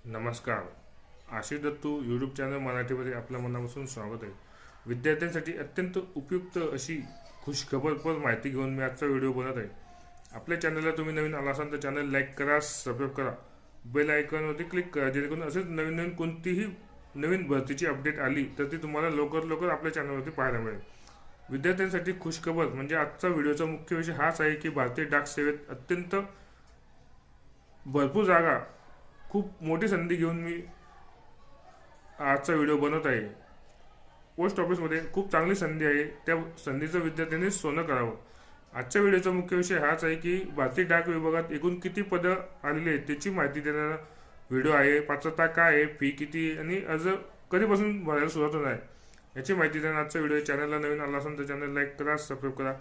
नमस्कार. Ashish Dattu YouTube channel मराठीमध्ये आपल्या मनापासून स्वागत आहे. विद्यार्थ्यांसाठी अत्यंत उपयुक्त अशी खुशखबरपर माहिती घेऊन मी आजचा व्हिडिओ बनवत आहे. आपल्या चॅनलला तुम्ही नवीन आला असाल तर चॅनल लाईक करा, सबस्क्राईब करा, बेल आयकॉनवरती क्लिक करा, जेणेकरून असेच नवीन नवीन कोणतीही नवीन भरतीची अपडेट आली तर ती तुम्हाला लवकर आपल्या चॅनलवरती पाहायला मिळेल. विद्यार्थ्यांसाठी खुशखबर म्हणजे आजचा व्हिडिओचा मुख्य विषय हाच आहे की भारतीय डाक सेवेत अत्यंत भरपूर जागा, खूप मोठी संधी घेऊन मी आजचा व्हिडिओ बनवत आहे. पोस्ट ऑफिसमध्ये खूप चांगली संधी आहे, त्या संधीचं विद्यार्थ्यांनी सोनं करावं. आजच्या व्हिडिओचा मुख्य विषय हाच आहे की भारतीय डाक विभागात एकूण किती पदं आलेली आहेत त्याची माहिती देणारा व्हिडिओ आहे. पात्रता काय आहे, फी किती आणि अर्ज कधीपासून भरायला सुरुवात होणार आहे याची माहिती देणारा आजचा व्हिडिओ. चॅनलला नवीन आला असेल तर चॅनल लाईक करा, सबस्क्राईब करा,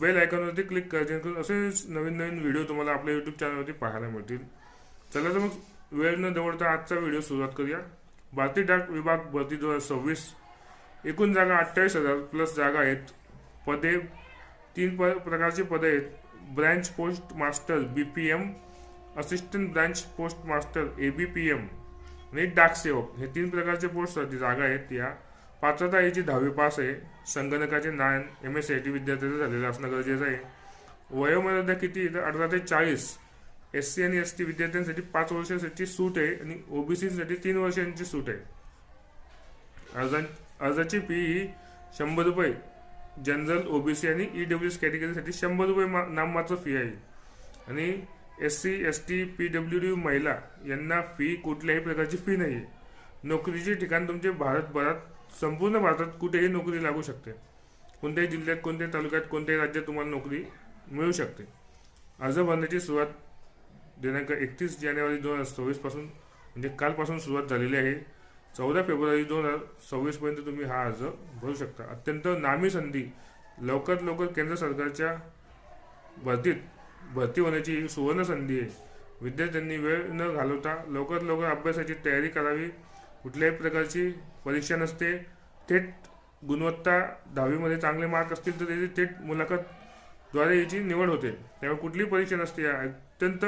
बेल आयकॉनवरती क्लिक करा, जेणेकरून असेच नवीन व्हिडिओ तुम्हाला आपल्या यूट्यूब चॅनलवरती पाहायला मिळतील. चला तर मग वेळ न दवडता आजचा व्हिडिओ सुरुवात करूया. भारतीय डाक विभाग भरती 2026. एकूण जागा 28,000 प्लस जागा आहेत. पदे 3 प्रकारची पदे आहेत. Branch post master BPM, assistant branch post master ABPM आणि डाक सेवक हे 3 प्रकारचे पोस्टसाठी जागा आहेत. या पात्रता याची 10वी पास आहे. संगणकाचे ज्ञान MSCIT विद्यार्थ्याचं झालेलं असणं गरजेचं आहे. वयोमर्यादा किती तर 18 ते 40. SC आणि ST विद्यार्थ्यांसाठी 5 वर्षांसाठी सूट आहे आणि OBC साठी 3 वर्षांची सूट आहे. अर्जाची फी ही 100 रुपये. जनरल, OBC आणि EWS कॅटेगरीसाठी 100 रुपये नाममात्र फी आहे. आणि SC ST PWD महिला यांना फी कुठल्याही प्रकारची फी नाही आहे. नोकरीचे ठिकाण तुमचे भारतभरात, संपूर्ण भारतात कुठेही नोकरी लागू शकते. कोणत्याही जिल्ह्यात, कोणत्याही तालुक्यात, कोणत्याही राज्यात तुम्हाला नोकरी मिळू शकते. अर्ज भरण्याची सुरुवात दिनांक 31 जानेवारी 2026 पासून म्हणजे कालपासून सुरुवात झालेली आहे. 14 फेब्रुवारी 2026 पर्यंत तुम्ही हा अर्ज भरू शकता. अत्यंत नामी संधी, लवकर केंद्र सरकारच्या भरती होण्याची ही सुवर्ण संधी आहे. विद्यार्थ्यांनी वेळ न घालवता लवकर अभ्यासाची तयारी करावी. कुठल्याही प्रकारची परीक्षा नसते. थेट गुणवत्ता 10वीमध्ये चांगले मार्क असतील तर त्याची थेट मुलाखतद्वारे याची निवड होते. त्यामुळे कुठलीही परीक्षा नसते. अत्यंत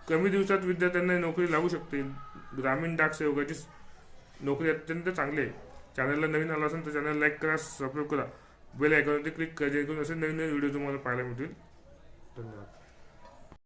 कमी दिवसात विद्यार्थ्यांना नोकरी लागू शकते. ग्रामीण डाक सेवकाची नोकरी अत्यंत चांगली आहे. चॅनलला नवीन आला असेल तर चॅनल लाईक करा, सबस्क्राईब करा, बेल आयकॉनवरती क्लिक करा, जेणेकरून असे नवीन व्हिडिओ तुम्हाला पाहायला मिळतील. धन्यवाद.